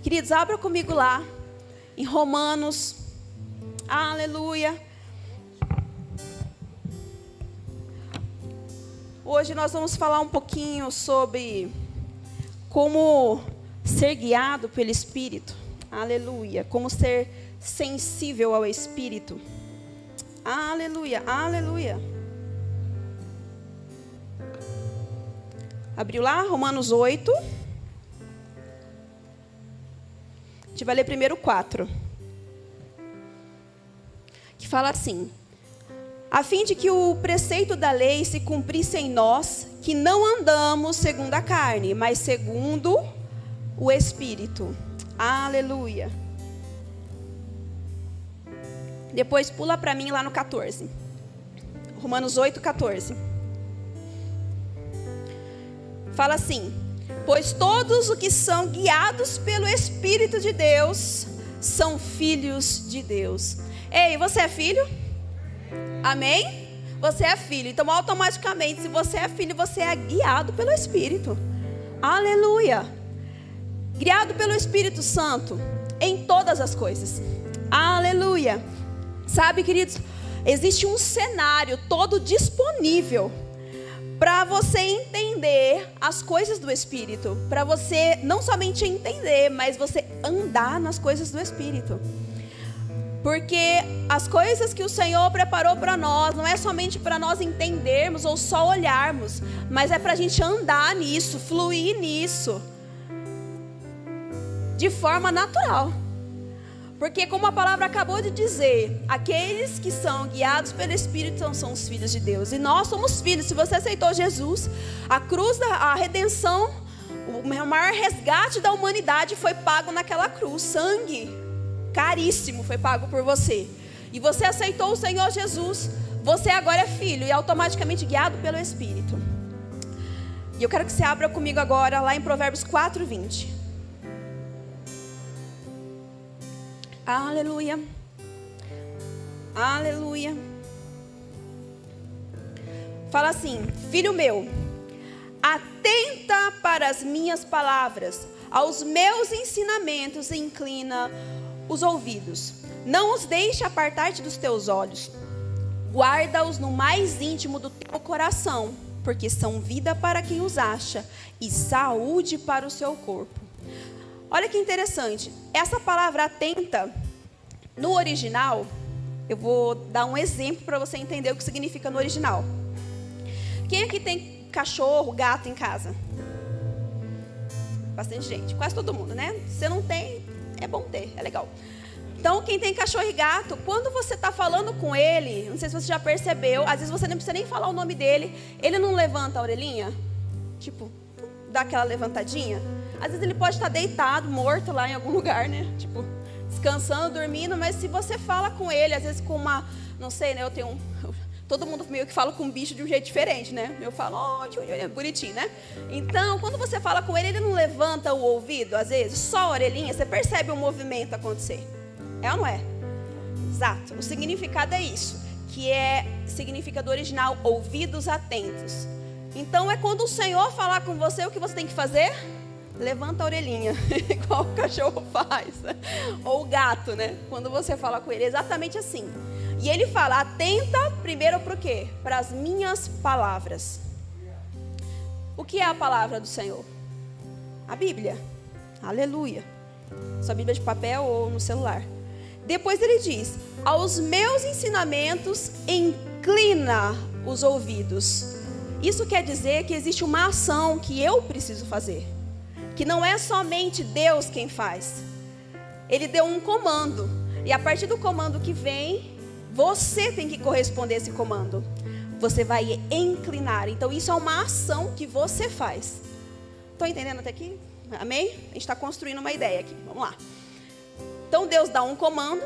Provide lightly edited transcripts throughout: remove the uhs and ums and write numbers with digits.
Queridos, abra comigo lá, em Romanos. Aleluia. Hoje nós vamos falar um pouquinho sobre como ser guiado pelo Espírito. Aleluia. Como ser sensível ao Espírito. Aleluia, aleluia. Abriu lá, Romanos 8. A gente vai ler primeiro 4. Que fala assim: a fim de que o preceito da lei se cumprisse em nós, que não andamos segundo a carne, mas segundo o Espírito. Aleluia. Depois pula para mim lá no 14. Romanos 8, 14. Fala assim: pois todos os que são guiados pelo Espírito de Deus são filhos de Deus. Ei, você é filho? Amém? Você é filho. Então automaticamente, se você é filho, você é guiado pelo Espírito. Aleluia. Guiado pelo Espírito Santo em todas as coisas. Aleluia. Sabe, queridos, existe um cenário todo disponível para você entender as coisas do Espírito. Para você não somente entender, mas você andar nas coisas do Espírito. Porque as coisas que o Senhor preparou para nós, não é somente para nós entendermos ou só olharmos, mas é para a gente andar nisso, fluir nisso, de forma natural. Porque como a palavra acabou de dizer, aqueles que são guiados pelo Espírito são os filhos de Deus. E nós somos filhos. Se você aceitou Jesus, a cruz, a redenção, o maior resgate da humanidade foi pago naquela cruz. Sangue caríssimo foi pago por você. E você aceitou o Senhor Jesus, você agora é filho e automaticamente guiado pelo Espírito. E eu quero que você abra comigo agora lá em Provérbios 4, 20. Aleluia. Aleluia. Fala assim: filho meu, atenta para as minhas palavras, aos meus ensinamentos inclina os ouvidos. Não os deixe apartar-te dos teus olhos. Guarda-os no mais íntimo do teu coração, porque são vida para quem os acha e saúde para o seu corpo. Olha que interessante. Essa palavra atenta, no original, eu vou dar um exemplo para você entender o que significa no original. Quem aqui tem cachorro, gato em casa? Bastante gente, quase todo mundo, né? Se não tem, é bom ter, é legal. Então, quem tem cachorro e gato, quando você está falando com ele, não sei se você já percebeu, às vezes você não precisa nem falar o nome dele, ele não levanta a orelhinha, tipo, dá aquela levantadinha. Às vezes ele pode estar deitado, morto lá em algum lugar, né? Tipo, descansando, dormindo, mas se você fala com ele, às vezes com uma, não sei, né? Todo mundo meio que fala com um bicho de um jeito diferente, né? Eu falo, bonitinho, né? Então, quando você fala com ele, ele não levanta o ouvido, às vezes, só a orelhinha, você percebe o movimento acontecer. É ou não é? Exato. O significado é isso, que significa do original, ouvidos atentos. Então, é quando o Senhor falar com você, o que você tem que fazer? Levanta a orelhinha, igual o cachorro faz. Ou o gato, né? Quando você fala com ele, é exatamente assim. E ele fala, atenta primeiro para o quê? Para as minhas palavras. O que é a palavra do Senhor? A Bíblia. Aleluia. Sua Bíblia de papel ou no celular. Depois ele diz, aos meus ensinamentos inclina os ouvidos. Isso quer dizer que existe uma ação que eu preciso fazer. Que não é somente Deus quem faz. Ele deu um comando. E a partir do comando que vem, você tem que corresponder a esse comando. Você vai inclinar. Então isso é uma ação que você faz. Estão entendendo até aqui? Amém? A gente está construindo uma ideia aqui. Vamos lá. Então Deus dá um comando.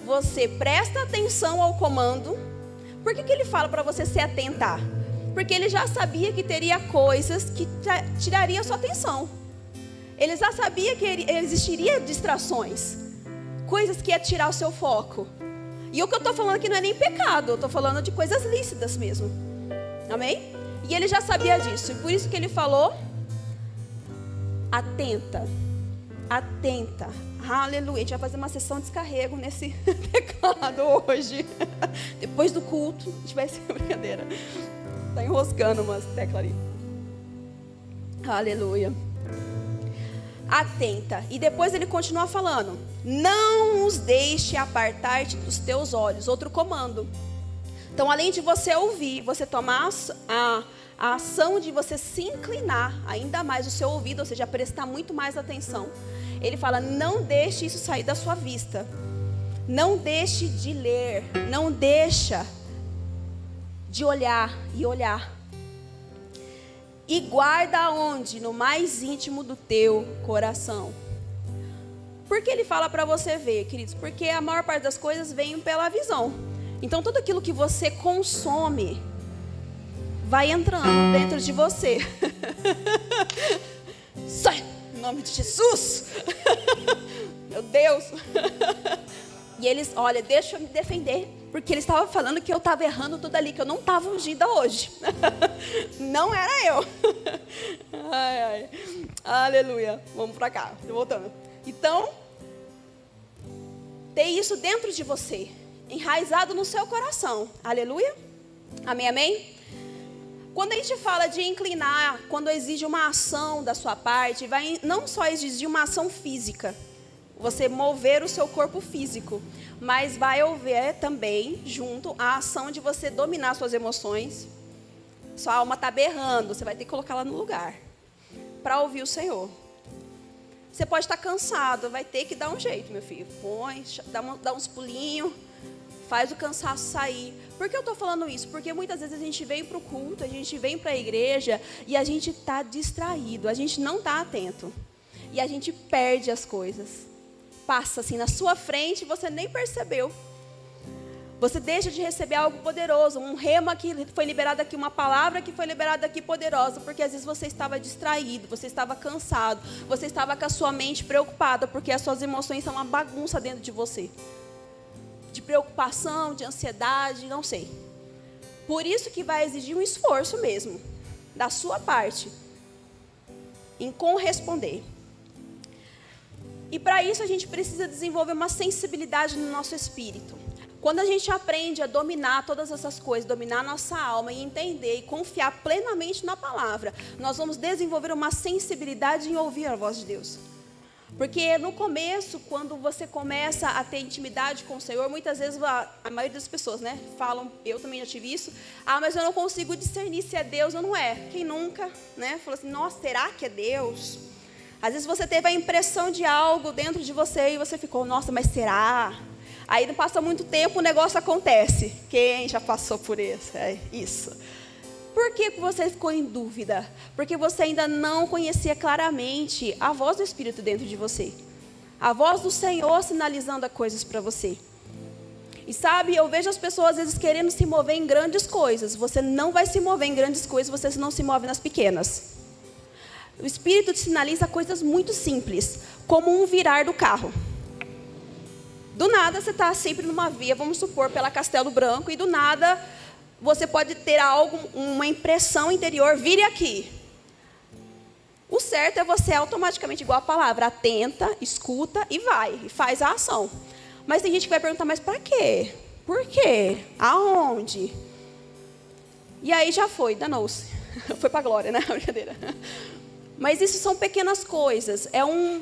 Você presta atenção ao comando. Por que ele fala para você se atentar? Porque ele já sabia que teria coisas que tirariam a sua atenção. Ele já sabia que existiria distrações. Coisas que ia tirar o seu foco. E o que eu estou falando aqui não é nem pecado. Eu estou falando de coisas lícitas mesmo. Amém? E ele já sabia disso. E por isso que ele falou, atenta. Atenta. Aleluia. A gente vai fazer uma sessão de descarrego nesse teclado hoje. Depois do culto, a gente vai ser brincadeira. Está enroscando umas teclas ali. Aleluia. Atenta. E depois ele continua falando: não os deixe apartar-te dos teus olhos. Outro comando. Então, além de você ouvir, você tomar a ação de você se inclinar ainda mais o seu ouvido, ou seja, prestar muito mais atenção. Ele fala: não deixe isso sair da sua vista. Não deixe de ler. Não deixa de olhar e olhar. E guarda onde? No mais íntimo do teu coração. Por que ele fala para você ver, queridos? Porque a maior parte das coisas vem pela visão. Então, tudo aquilo que você consome vai entrando dentro de você. Sai, em nome de Jesus. Meu Deus. E eles, olha, deixa eu me defender, porque eles estavam falando que eu estava errando tudo ali, que eu não estava ungida hoje. Não era eu. Ai, ai. Aleluia. Vamos para cá, voltando. Então, tem isso dentro de você, enraizado no seu coração. Aleluia. Amém, amém? Quando a gente fala de inclinar, quando exige uma ação da sua parte, vai não só exigir uma ação física, você mover o seu corpo físico, mas vai haver também, junto, a ação de você dominar suas emoções. Sua alma está berrando, você vai ter que colocar ela no lugar, para ouvir o Senhor. Você pode estar cansado, vai ter que dar um jeito, meu filho. Põe, dá uns pulinhos, faz o cansaço sair. Por que eu estou falando isso? Porque muitas vezes a gente vem para o culto, a gente vem para a igreja e a gente está distraído, a gente não está atento. E a gente perde as coisas. Passa assim na sua frente e você nem percebeu. Você deixa de receber algo poderoso, um rema que foi liberado aqui, uma palavra que foi liberada aqui poderosa, porque às vezes você estava distraído, você estava cansado, você estava com a sua mente preocupada, porque as suas emoções são uma bagunça dentro de você. De preocupação, de ansiedade, não sei. Por isso que vai exigir um esforço mesmo, da sua parte, em corresponder. E para isso a gente precisa desenvolver uma sensibilidade no nosso espírito. Quando a gente aprende a dominar todas essas coisas, dominar a nossa alma e entender e confiar plenamente na palavra, nós vamos desenvolver uma sensibilidade em ouvir a voz de Deus. Porque no começo, quando você começa a ter intimidade com o Senhor, muitas vezes a maioria das pessoas, né, falam, eu também já tive isso, mas eu não consigo discernir se é Deus ou não é. Quem nunca, né, falou assim, nossa, será que é Deus? Às vezes você teve a impressão de algo dentro de você e você ficou, nossa, mas será? Aí não passa muito tempo, o negócio acontece. Quem já passou por isso? É isso. Por que você ficou em dúvida? Porque você ainda não conhecia claramente a voz do Espírito dentro de você. A voz do Senhor sinalizando as coisas para você. E sabe, eu vejo as pessoas às vezes querendo se mover em grandes coisas. Você não vai se mover em grandes coisas, você não se move nas pequenas. O Espírito te sinaliza coisas muito simples, como um virar do carro. Do nada você está sempre numa via, vamos supor, pela Castelo Branco, e do nada você pode ter algo, uma impressão interior, vire aqui. O certo é você automaticamente, igual a palavra, atenta, escuta e vai, e faz a ação. Mas tem gente que vai perguntar, mas para quê? Por quê? Aonde? E aí já foi, danou-se. Foi para a glória, né? Brincadeira. Mas isso são pequenas coisas, é um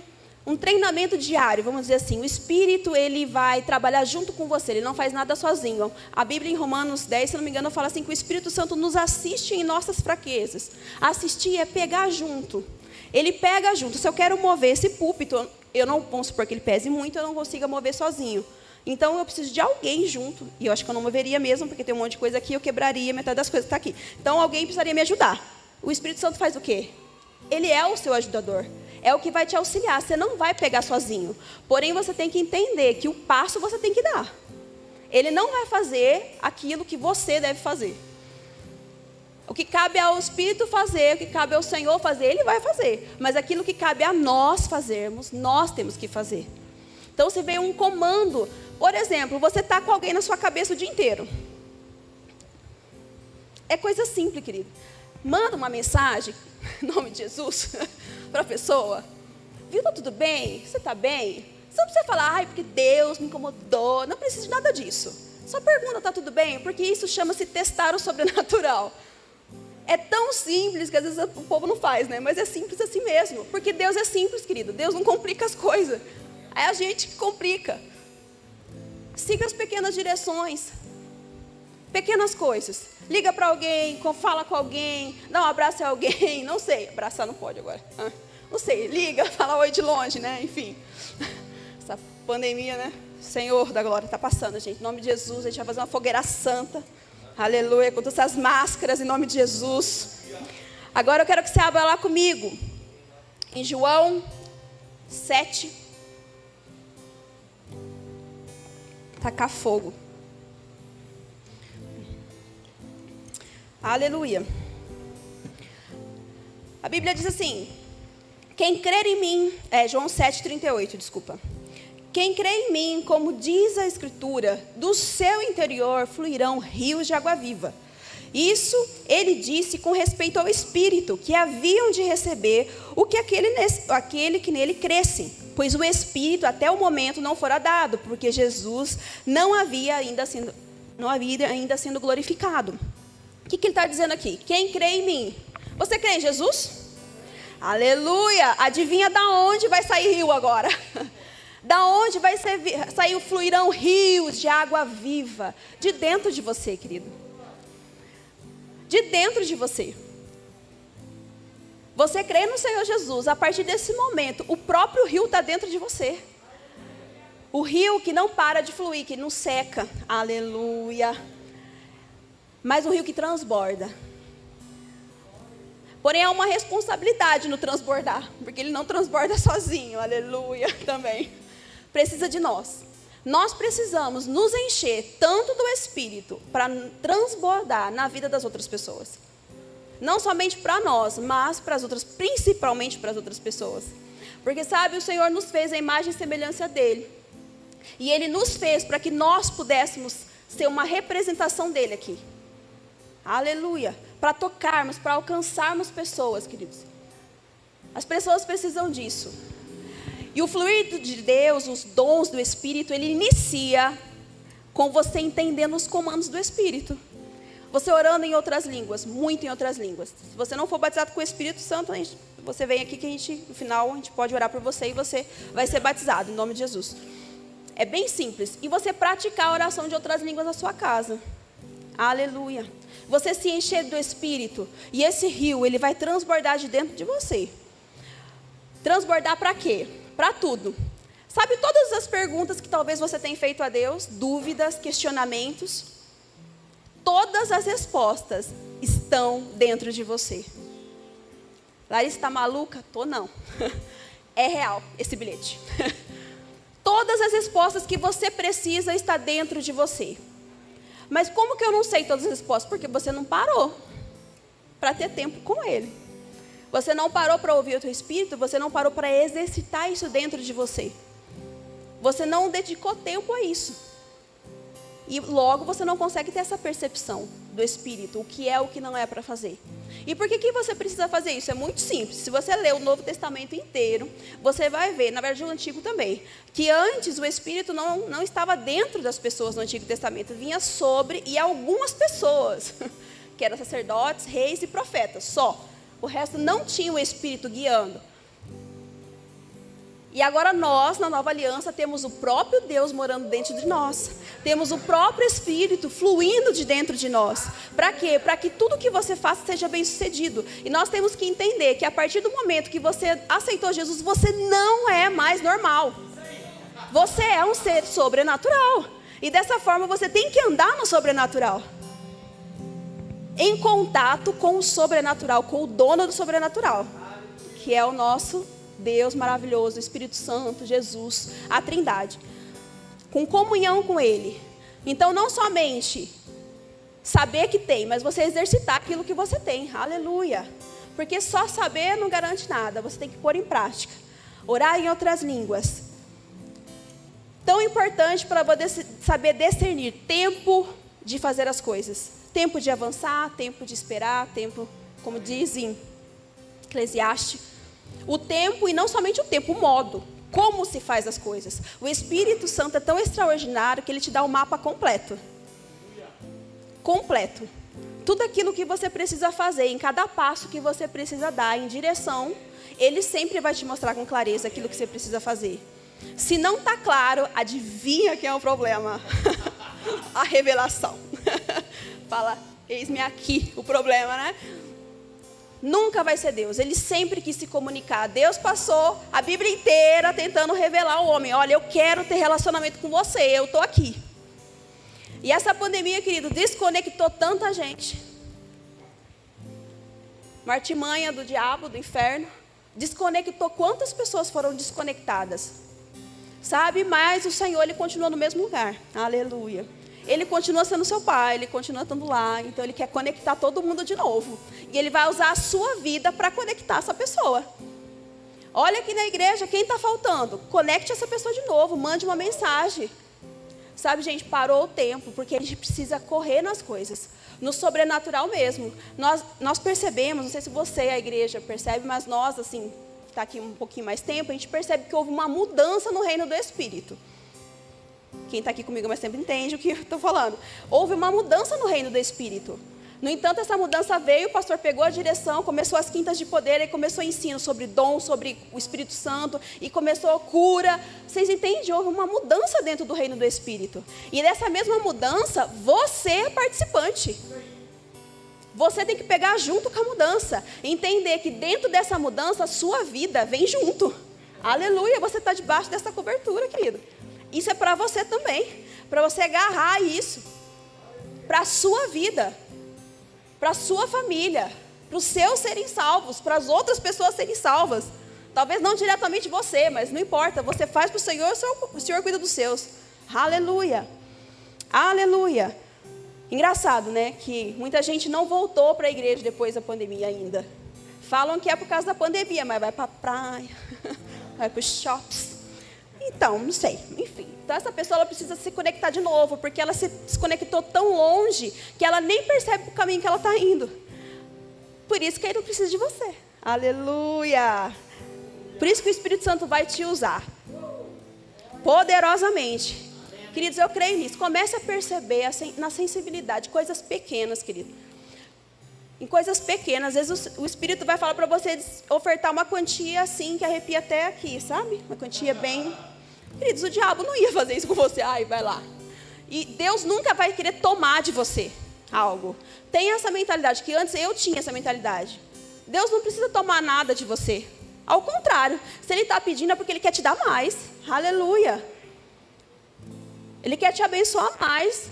treinamento diário, vamos dizer assim. O Espírito, ele vai trabalhar junto com você, ele não faz nada sozinho. A Bíblia em Romanos 10, se não me engano, fala assim que o Espírito Santo nos assiste em nossas fraquezas. Assistir é pegar junto. Ele pega junto. Se eu quero mover esse púlpito, eu não, vamos supor que ele pese muito, eu não consiga mover sozinho. Então eu preciso de alguém junto, e eu acho que eu não moveria mesmo, porque tem um monte de coisa aqui, eu quebraria metade das coisas que está aqui. Então alguém precisaria me ajudar. O Espírito Santo faz o quê? Ele é o seu ajudador. É o que vai te auxiliar. Você não vai pegar sozinho. Porém, você tem que entender que o passo você tem que dar. Ele não vai fazer aquilo que você deve fazer. O que cabe ao Espírito fazer, o que cabe ao Senhor fazer, Ele vai fazer. Mas aquilo que cabe a nós fazermos, nós temos que fazer. Então, se vem um comando, por exemplo, você está com alguém na sua cabeça o dia inteiro. É coisa simples, querido. Manda uma mensagem, em nome de Jesus, para a pessoa. viu, tá tudo bem? Você tá bem? Você não precisa falar, ai, porque Deus me incomodou. Não precisa de nada disso. Só pergunta, tá tudo bem? Porque isso chama-se testar o sobrenatural. É tão simples que às vezes o povo não faz, né? Mas é simples assim mesmo. Porque Deus é simples, querido. Deus não complica as coisas. É a gente que complica. Siga as pequenas direções. Pequenas coisas. Liga para alguém, fala com alguém, dá um abraço a alguém. Não sei, abraçar não pode agora. Não sei, liga, fala oi de longe, né? Enfim. Essa pandemia, né? Senhor da glória, está passando, gente. Em nome de Jesus, a gente vai fazer uma fogueira santa. Aleluia, com todas essas máscaras, em nome de Jesus. Agora eu quero que você abra lá comigo. Em João 7. Tacar fogo. Aleluia. A Bíblia diz assim: quem crer em mim, João 7,38, desculpa. Quem crê em mim, como diz a Escritura, do seu interior fluirão rios de água viva. Isso ele disse com respeito ao Espírito, que haviam de receber o que aquele que nele cresce. Pois o Espírito até o momento não fora dado, porque Jesus não havia ainda sido glorificado. O que ele está dizendo aqui? Quem crê em mim? Você crê em Jesus? Aleluia! Adivinha da onde vai sair rio agora? Da onde vai sair, fluirão rios de água viva? De dentro de você, querido. De dentro de você. Você crê no Senhor Jesus, a partir desse momento, o próprio rio está dentro de você. O rio que não para de fluir, que não seca. Aleluia. Mas um rio que transborda. Porém, há uma responsabilidade no transbordar, porque ele não transborda sozinho. Aleluia também. Precisa de nós. Nós precisamos nos encher tanto do Espírito para transbordar na vida das outras pessoas. Não somente para nós, mas para as outras, principalmente para as outras pessoas. Porque sabe, o Senhor nos fez a imagem e semelhança dele. E ele nos fez para que nós pudéssemos ser uma representação dele aqui. Aleluia. Para tocarmos, para alcançarmos pessoas, queridos. As pessoas precisam disso. E o fluir de Deus, os dons do Espírito, ele inicia com você entendendo os comandos do Espírito. Você orando em outras línguas, muito em outras línguas. Se você não for batizado com o Espírito Santo, você vem aqui que no final a gente pode orar por você e você vai ser batizado em nome de Jesus. É bem simples. E você praticar a oração de outras línguas na sua casa. Aleluia. Você se encher do Espírito e esse rio, ele vai transbordar de dentro de você. Transbordar para quê? Para tudo. Sabe todas as perguntas que talvez você tenha feito a Deus? Dúvidas, questionamentos. Todas as respostas estão dentro de você. Larissa, está maluca? Tô não. É real esse bilhete. Todas as respostas que você precisa estão dentro de você. Mas como que eu não sei todas as respostas? Porque você não parou para ter tempo com Ele. Você não parou para ouvir o teu Espírito, você não parou para exercitar isso dentro de você. Você não dedicou tempo a isso. E logo você não consegue ter essa percepção do Espírito, o que é o que não é para fazer. E por que você precisa fazer isso? É muito simples. Se você ler o Novo Testamento inteiro, você vai ver, na verdade o Antigo também, que antes o Espírito não estava dentro das pessoas no Antigo Testamento, vinha sobre e algumas pessoas, que eram sacerdotes, reis e profetas, só. O resto não tinha o Espírito guiando. E agora nós, na nova aliança, temos o próprio Deus morando dentro de nós. Temos o próprio Espírito fluindo de dentro de nós. Para quê? Para que tudo que você faça seja bem sucedido. E nós temos que entender que a partir do momento que você aceitou Jesus, você não é mais normal. Você é um ser sobrenatural. E dessa forma você tem que andar no sobrenatural. Em contato com o sobrenatural, com o dono do sobrenatural, que é o nosso Deus maravilhoso, o Espírito Santo, Jesus, a Trindade, com comunhão com Ele. Então não somente saber que tem, mas você exercitar aquilo que você tem, aleluia, porque só saber não garante nada, você tem que pôr em prática, orar em outras línguas, tão importante para poder saber discernir tempo de fazer as coisas. Tempo de avançar, tempo de esperar, tempo, como diz em Eclesiastes. O tempo, e não somente o tempo, o modo. Como se faz as coisas. O Espírito Santo é tão extraordinário que ele te dá o mapa completo. Completo. Tudo aquilo que você precisa fazer, em cada passo que você precisa dar em direção, ele sempre vai te mostrar com clareza aquilo que você precisa fazer. Se não está claro, adivinha quem é o problema? A revelação. Fala, eis-me aqui o problema, né? Nunca vai ser Deus. Ele sempre quis se comunicar. Deus passou a Bíblia inteira tentando revelar ao homem. Olha, eu quero ter relacionamento com você. Eu estou aqui. E essa pandemia, querido, desconectou tanta gente. Uma artimanha do diabo, do inferno. Desconectou. Quantas pessoas foram desconectadas? Sabe? Mas o Senhor, ele continua no mesmo lugar. Aleluia. Ele continua sendo seu pai, ele continua estando lá. Então ele quer conectar todo mundo de novo. E ele vai usar a sua vida para conectar essa pessoa. Olha aqui na igreja, quem está faltando? Conecte essa pessoa de novo, mande uma mensagem. Sabe, gente, parou o tempo, porque a gente precisa correr nas coisas. No sobrenatural mesmo. Nós percebemos, não sei se você, a igreja, percebe, mas nós, assim, está aqui um pouquinho mais tempo, a gente percebe que houve uma mudança no reino do Espírito. Quem está aqui comigo mais tempo entende o que eu estou falando. Houve uma mudança no reino do Espírito. No entanto, essa mudança veio, o pastor pegou a direção, começou as quintas de poder, e começou o ensino sobre dom, sobre o Espírito Santo, e começou a cura. Vocês entendem? Houve uma mudança dentro do reino do Espírito. E dessa mesma mudança, você é participante. Você tem que pegar junto com a mudança. Entender que dentro dessa mudança, a sua vida vem junto. Aleluia, você está debaixo dessa cobertura, querido. Isso é para você também. Para você agarrar isso. Para a sua vida. Para a sua família. Para os seus serem salvos. Para as outras pessoas serem salvas. Talvez não diretamente você, mas não importa. Você faz para o Senhor, o Senhor cuida dos seus. Aleluia. Aleluia. Engraçado, né? Que muita gente não voltou para a igreja depois da pandemia ainda. Falam que é por causa da pandemia, mas vai para a praia. Vai para os shops. Então, não sei, enfim. Então essa pessoa ela precisa se conectar de novo, porque ela se desconectou tão longe que ela nem percebe o caminho que ela está indo. Por isso que ele não precisa de você. Aleluia! Por isso que o Espírito Santo vai te usar. Poderosamente. Queridos, eu creio nisso. Comece a perceber na sensibilidade, coisas pequenas, querido. Em coisas pequenas, às vezes o Espírito vai falar para você ofertar uma quantia assim, que arrepia até aqui, sabe? Uma quantia bem... Queridos, o diabo não ia fazer isso com você. Ai, vai lá. E Deus nunca vai querer tomar de você algo. Tenha essa mentalidade, que antes eu tinha essa mentalidade. Deus não precisa tomar nada de você. Ao contrário, se Ele está pedindo é porque Ele quer te dar mais. Aleluia. Ele quer te abençoar mais.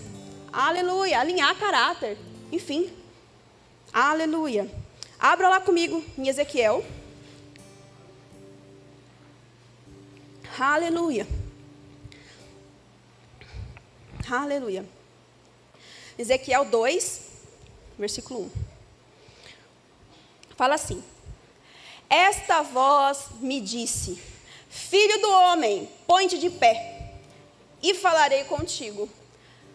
Aleluia. Alinhar caráter. Enfim. Aleluia. Abra lá comigo em Ezequiel. Aleluia. Aleluia. Ezequiel 2, versículo 1. Fala assim: esta voz me disse: filho do homem, põe-te de pé, e falarei contigo.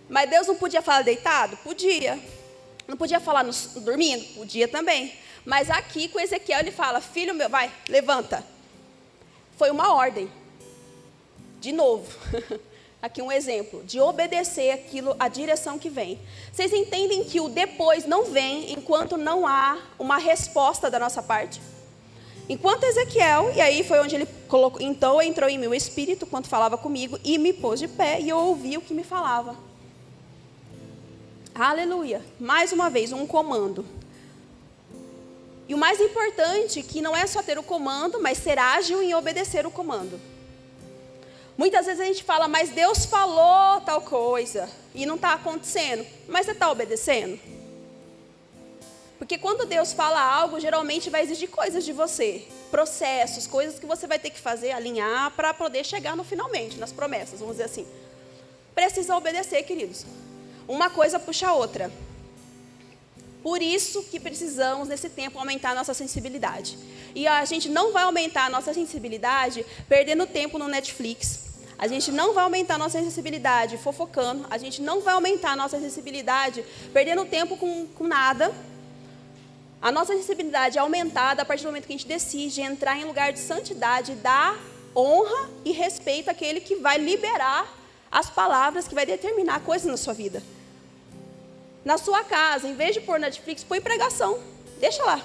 Mas Deus não podia falar deitado? Podia. Não podia falar dormindo? Podia também. Mas aqui com Ezequiel ele fala: filho meu, vai, levanta. Foi uma ordem. De novo, aqui um exemplo, de obedecer aquilo, a direção que vem. Vocês entendem que o depois não vem enquanto não há uma resposta da nossa parte? Enquanto Ezequiel, e aí foi onde ele colocou, então entrou em mim o Espírito, quando falava comigo, e me pôs de pé, e eu ouvi o que me falava. Aleluia. Mais uma vez, um comando. E o mais importante, que não é só ter o comando, mas ser ágil em obedecer o comando. Muitas vezes a gente fala, mas Deus falou tal coisa, e não está acontecendo. Mas você está obedecendo? Porque quando Deus fala algo, geralmente vai exigir coisas de você. Processos, coisas que você vai ter que fazer, alinhar, para poder chegar no finalmente, nas promessas, vamos dizer assim. Precisa obedecer, queridos. Uma coisa puxa a outra. Por isso que precisamos, nesse tempo, aumentar a nossa sensibilidade. E a gente não vai aumentar a nossa sensibilidade perdendo tempo no Netflix. A gente não vai aumentar a nossa sensibilidade fofocando. A gente não vai aumentar a nossa sensibilidade perdendo tempo com nada. A nossa sensibilidade é aumentada a partir do momento que a gente decide entrar em lugar de santidade, dar honra e respeito àquele que vai liberar as palavras, que vai determinar coisas na sua vida. Na sua casa, em vez de pôr Netflix, põe pregação. Deixa lá,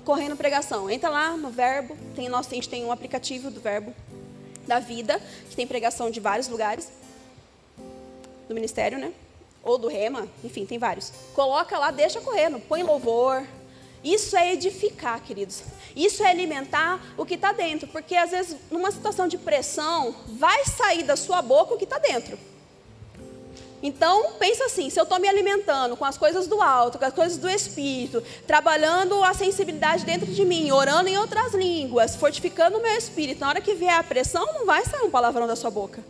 correndo pregação. Entra lá no Verbo, a gente tem um aplicativo do Verbo da Vida, que tem pregação de vários lugares, do ministério, né? Ou do Rema, enfim, tem vários. Coloca lá, deixa correndo, põe louvor. Isso é edificar, queridos. Isso é alimentar o que está dentro. Porque, às vezes, numa situação de pressão, vai sair da sua boca o que está dentro. Então, pensa assim, se eu estou me alimentando com as coisas do alto, com as coisas do Espírito, trabalhando a sensibilidade dentro de mim, orando em outras línguas, fortificando o meu espírito, na hora que vier a pressão, não vai sair um palavrão da sua boca.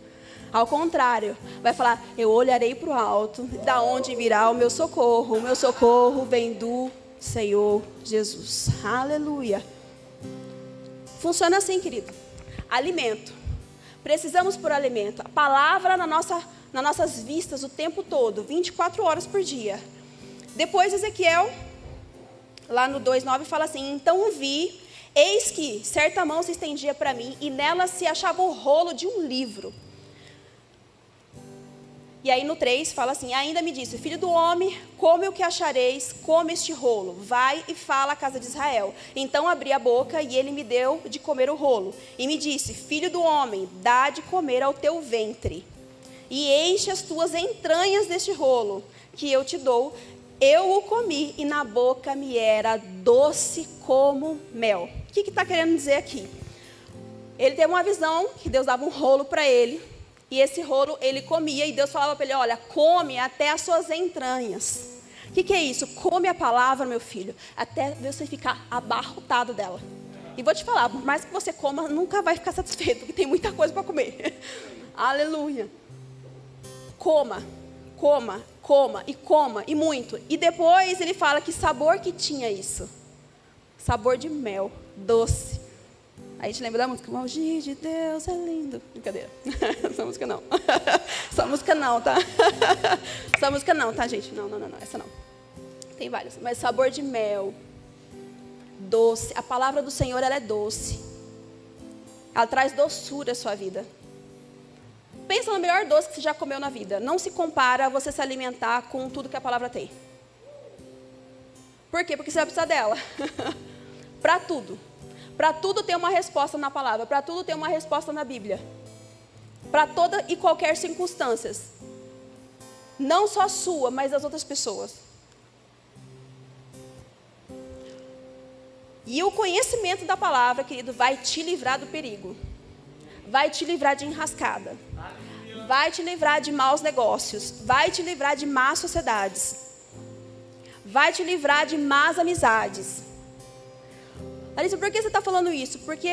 Ao contrário, vai falar, eu olharei para o alto, da onde virá o meu socorro vem do Senhor Jesus. Aleluia. Funciona assim, querido. Alimento. Precisamos por alimento. A palavra nas nossas vistas o tempo todo, 24 horas por dia. Depois Ezequiel, lá no 2:9, fala assim, então vi, eis que certa mão se estendia para mim, e nela se achava o rolo de um livro. E aí no 3 fala assim, ainda me disse, filho do homem, come o que achareis, come este rolo, vai e fala à casa de Israel. Então abri a boca e ele me deu de comer o rolo. E me disse, filho do homem, dá de comer ao teu ventre. E enche as tuas entranhas deste rolo, que eu te dou. Eu o comi e na boca me era doce como mel. O que está querendo dizer aqui? Ele teve uma visão que Deus dava um rolo para ele. E esse rolo ele comia e Deus falava para ele, olha, come até as suas entranhas. O que é isso? Come a palavra, meu filho, até você ficar abarrotado dela. E vou te falar, por mais que você coma, nunca vai ficar satisfeito, porque tem muita coisa para comer. Aleluia. Coma, coma, coma e coma, e muito. E depois ele fala que sabor que tinha isso. Sabor de mel, doce. Aí a gente lembra da música, o agir de Deus é lindo. Brincadeira. Essa música não. Essa música não, tá? Essa música não, tá, gente? Não, essa não. Tem várias. Mas sabor de mel, doce. A palavra do Senhor, ela é doce. Ela traz doçura à sua vida. Pensa no melhor doce que você já comeu na vida. Não se compara a você se alimentar com tudo que a palavra tem. Por quê? Porque você vai precisar dela. Para tudo. Para tudo tem uma resposta na palavra. Para tudo tem uma resposta na Bíblia. Para toda e qualquer circunstância. Não só a sua, mas das outras pessoas. E o conhecimento da palavra, querido, vai te livrar do perigo. Vai te livrar de enrascada. Vai te livrar de maus negócios. Vai te livrar de más sociedades. Vai te livrar de más amizades. Larissa, por que você está falando isso? Porque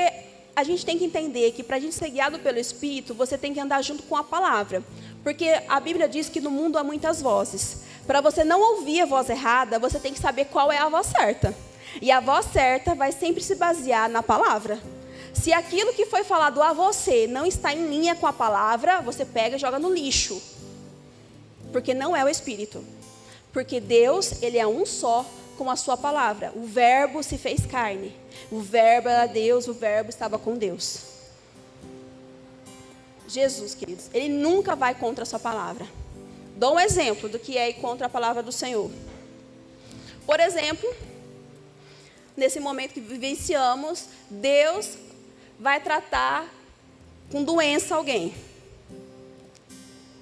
a gente tem que entender que para a gente ser guiado pelo Espírito, você tem que andar junto com a palavra. Porque a Bíblia diz que no mundo há muitas vozes. Para você não ouvir a voz errada, você tem que saber qual é a voz certa. E a voz certa vai sempre se basear na palavra. Se aquilo que foi falado a você não está em linha com a palavra, você pega e joga no lixo. Porque não é o Espírito. Porque Deus, Ele é um só com a sua palavra. O verbo se fez carne. O verbo era Deus, o verbo estava com Deus. Jesus, queridos, Ele nunca vai contra a sua palavra. Dou um exemplo do que é ir contra a palavra do Senhor. Por exemplo, nesse momento que vivenciamos, Deus vai tratar com doença alguém.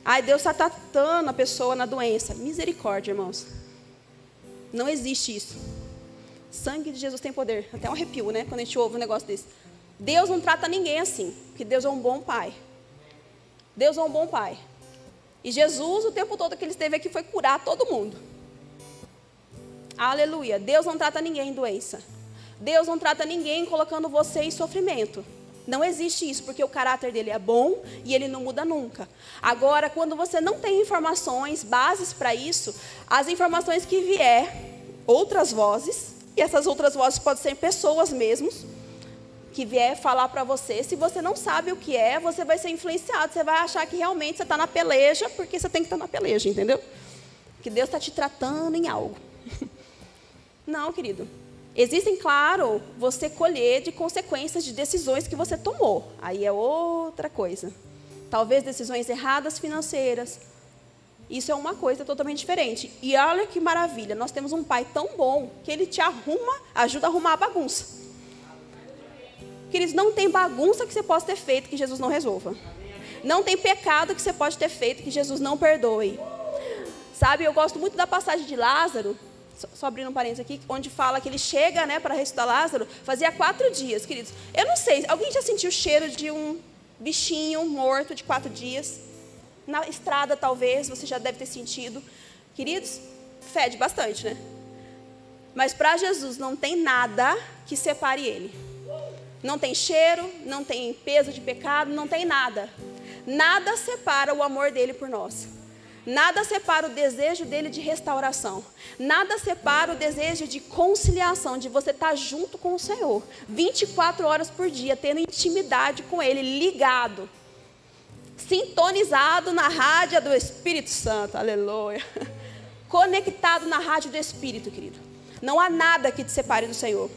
Ai, Deus está tratando a pessoa na doença. Misericórdia, irmãos. Não existe isso. Sangue de Jesus tem poder. Até um arrepio, né? Quando a gente ouve um negócio desse. Deus não trata ninguém assim. Porque Deus é um bom pai. Deus é um bom pai. E Jesus, o tempo todo que Ele esteve aqui, foi curar todo mundo. Aleluia. Deus não trata ninguém em doença. Deus não trata ninguém colocando você em sofrimento. Não existe isso, porque o caráter dele é bom e ele não muda nunca. Agora, quando você não tem informações, bases para isso, as informações que vier, outras vozes, e essas outras vozes podem ser pessoas mesmos, que vier falar para você, se você não sabe o que é, você vai ser influenciado, você vai achar que realmente você está na peleja, porque você tem que estar na peleja, entendeu? Que Deus está te tratando em algo. Não, querido. Existem, claro, você colher de consequências de decisões que você tomou. Aí é outra coisa. Talvez decisões erradas financeiras. Isso é uma coisa totalmente diferente. E olha que maravilha, nós temos um pai tão bom que ele te ajuda a arrumar a bagunça. Queridos, não tem bagunça que você possa ter feito que Jesus não resolva. Não tem pecado que você pode ter feito que Jesus não perdoe. Sabe, eu gosto muito da passagem de Lázaro. Só abrindo um parênteses aqui, onde fala que ele chega, né, para ressuscitar Lázaro, fazia 4 dias, queridos. Eu não sei, alguém já sentiu o cheiro de um bichinho morto de 4 dias? Na estrada, talvez, você já deve ter sentido. Queridos, fede bastante, né? Mas para Jesus não tem nada que separe ele. Não tem cheiro, não tem peso de pecado, não tem nada. Nada separa o amor dele por nós. Nada separa o desejo dele de restauração. Nada separa o desejo de conciliação, de você estar junto com o Senhor. 24 horas por dia, tendo intimidade com Ele, ligado. Sintonizado na rádio do Espírito Santo, aleluia. Conectado na rádio do Espírito, querido. Não há nada que te separe do Senhor.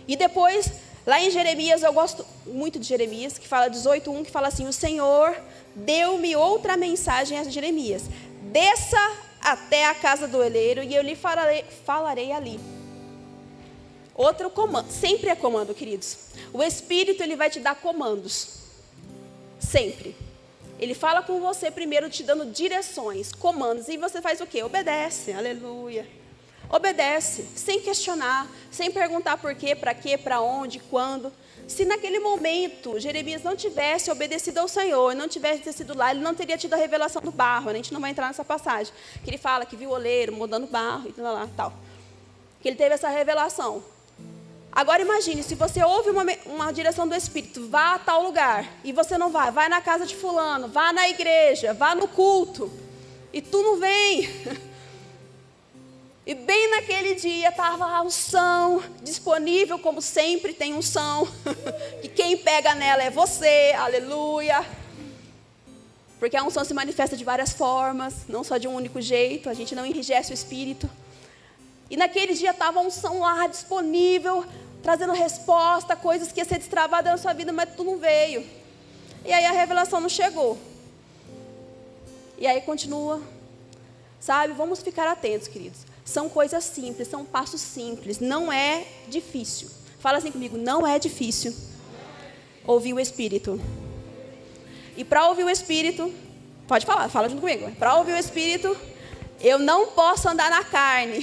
E depois, lá em Jeremias, eu gosto muito de Jeremias, que fala 18:1, que fala assim: o Senhor deu-me outra mensagem a Jeremias: desça até a casa do oleiro e eu lhe falarei ali. Outro comando, sempre é comando, queridos. O Espírito, ele vai te dar comandos, sempre. Ele fala com você primeiro te dando direções, comandos, e você faz o quê? Obedece, aleluia. Obedece, sem questionar, sem perguntar por quê, para onde, quando. Se naquele momento Jeremias não tivesse obedecido ao Senhor, não tivesse descido lá, ele não teria tido a revelação do barro. A gente não vai entrar nessa passagem, que ele fala que viu o oleiro mudando barro e tal. Que ele teve essa revelação. Agora imagine, se você ouve uma direção do Espírito, vá a tal lugar, e você não vai na casa de fulano, vá na igreja, vá no culto, e tu não vem. E bem naquele dia estava a unção disponível, como sempre tem unção, que quem pega nela é você, aleluia. Porque a unção se manifesta de várias formas, não só de um único jeito, a gente não enrijece o Espírito. E naquele dia estava a unção lá disponível, trazendo resposta, coisas que ia ser destravadas na sua vida, mas tu não veio. E aí a revelação não chegou. E aí continua, sabe, vamos ficar atentos, queridos. São coisas simples, são passos simples, não é difícil. Fala assim comigo, não é difícil ouvir o Espírito. E para ouvir o Espírito, pode falar, fala junto comigo. Para ouvir o Espírito, eu não posso andar na carne.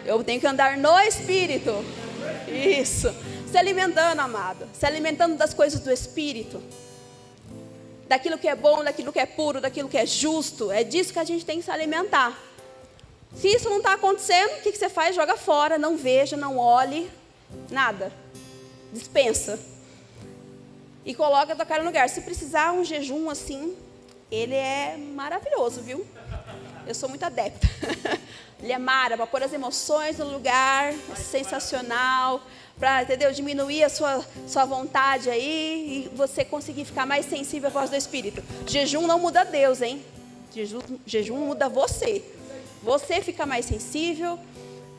Eu tenho que andar no Espírito. Isso. Se alimentando, amado. Se alimentando das coisas do Espírito. Daquilo que é bom, daquilo que é puro, daquilo que é justo. É disso que a gente tem que se alimentar. Se isso não está acontecendo, o que você faz? Joga fora, não veja, não olhe, nada. Dispensa. E coloca a tua cara no lugar. Se precisar um jejum assim, ele é maravilhoso, viu? Eu sou muito adepta. Ele é mara, para pôr as emoções no lugar, é sensacional. Para, entendeu? Diminuir a sua vontade aí e você conseguir ficar mais sensível à voz do Espírito. Jejum não muda Deus, hein? Jejum muda você. Você fica mais sensível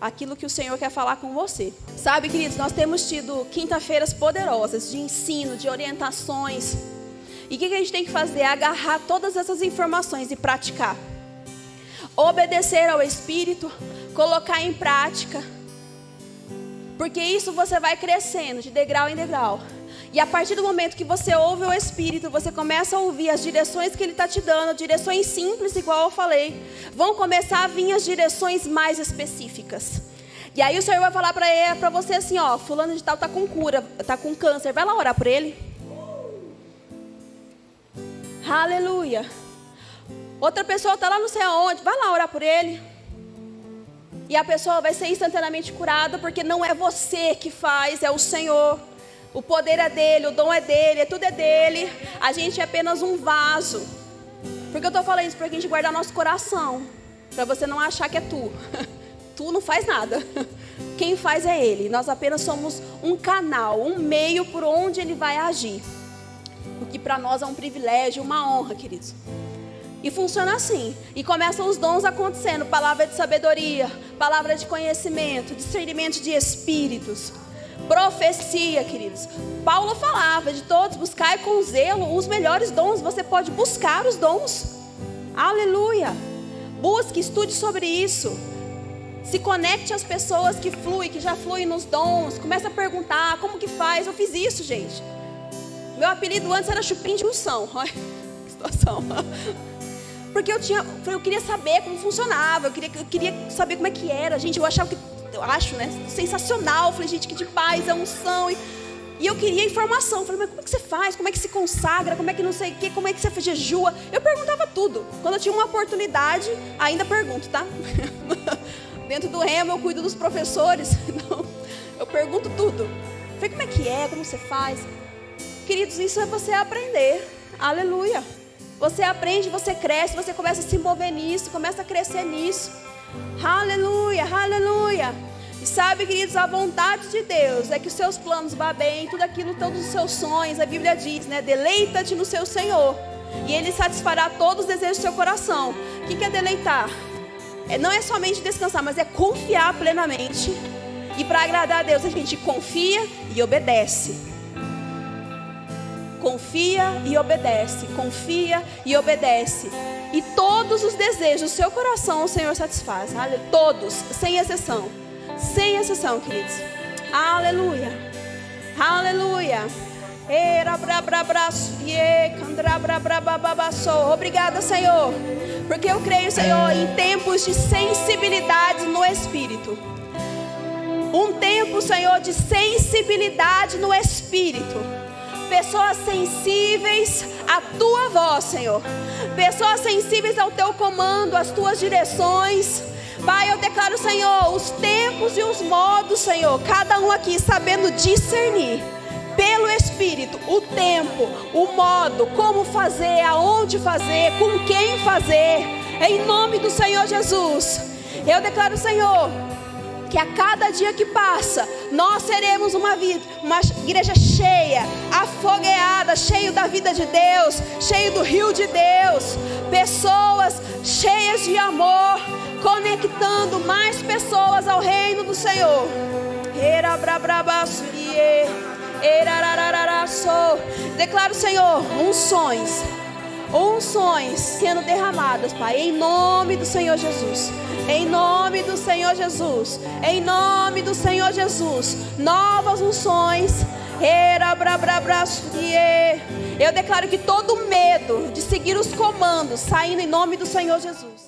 àquilo que o Senhor quer falar com você. Sabe, queridos, nós temos tido quinta-feiras poderosas de ensino, de orientações. E o que a gente tem que fazer? É agarrar todas essas informações e praticar. Obedecer ao Espírito, colocar em prática. Porque isso você vai crescendo de degrau em degrau. E a partir do momento que você ouve o Espírito, você começa a ouvir as direções que Ele está te dando, direções simples, igual eu falei. Vão começar a vir as direções mais específicas. E aí o Senhor vai falar para você assim, ó, fulano de tal está com cura, está com câncer, vai lá orar por ele. Aleluia. Outra pessoa está lá não sei aonde, vai lá orar por ele. E a pessoa vai ser instantaneamente curada, porque não é você que faz, é o Senhor. O poder é dele, o dom é dele, tudo é dele. A gente é apenas um vaso. Por que eu estou falando isso? Para a gente guardar nosso coração. Para você não achar que é tu. Tu não faz nada. Quem faz é ele. Nós apenas somos um canal, um meio por onde ele vai agir. O que para nós é um privilégio, uma honra, queridos. E funciona assim. E começam os dons acontecendo. Palavra de sabedoria, palavra de conhecimento, discernimento de espíritos, profecia, queridos. Paulo falava de todos, buscai com zelo os melhores dons. Você pode buscar os dons. Aleluia. Busque, estude sobre isso. Se conecte às pessoas que fluem, que já fluem nos dons. Comece a perguntar, como que faz? Eu fiz isso, gente. Meu apelido antes era chupim de unção. Olha que situação. Porque eu queria saber como funcionava. Eu queria saber como é que era. Gente, eu acho, né, sensacional. Eu falei, gente, que de paz, é unção. E eu queria informação. Eu falei, mas como é que você faz? Como é que se consagra? Como é que não sei o quê? Como é que você jejua? Eu perguntava tudo. Quando eu tinha uma oportunidade, ainda pergunto, tá? Dentro do Rema eu cuido dos professores. Então, eu pergunto tudo. Eu falei, como é que é? Como você faz? Queridos, isso é você aprender. Aleluia. Você aprende, você cresce, você começa a se mover nisso, começa a crescer nisso. Aleluia, aleluia. E sabe, queridos, a vontade de Deus é que os seus planos vá bem, tudo aquilo, todos os seus sonhos, a Bíblia diz, né? Deleita-te no seu Senhor, e Ele satisfará todos os desejos do seu coração. O que é deleitar? Não é somente descansar, mas é confiar plenamente. E para agradar a Deus, a gente confia e obedece. Confia e obedece, confia e obedece. E todos os desejos do seu coração o Senhor satisfaz. Todos, sem exceção. Sem exceção, queridos. Aleluia. Aleluia. Obrigada, Senhor. Porque eu creio, Senhor, em tempos de sensibilidade no Espírito. Um tempo, Senhor, de sensibilidade no Espírito. Pessoas sensíveis à tua voz, Senhor. Pessoas sensíveis ao teu comando, às tuas direções. Pai, eu declaro, Senhor, os tempos e os modos, Senhor. Cada um aqui sabendo discernir pelo Espírito o tempo, o modo, como fazer, aonde fazer, com quem fazer. Em nome do Senhor Jesus. Eu declaro, Senhor, que a cada dia que passa, nós seremos uma igreja cheia, afogueada, cheio da vida de Deus, cheio do rio de Deus. Pessoas cheias de amor, conectando mais pessoas ao reino do Senhor. Declaro, Senhor, unções sendo derramadas, Pai, em nome do Senhor Jesus. Em nome do Senhor Jesus. Em nome do Senhor Jesus. Novas unções. Eu declaro que todo medo de seguir os comandos saindo em nome do Senhor Jesus.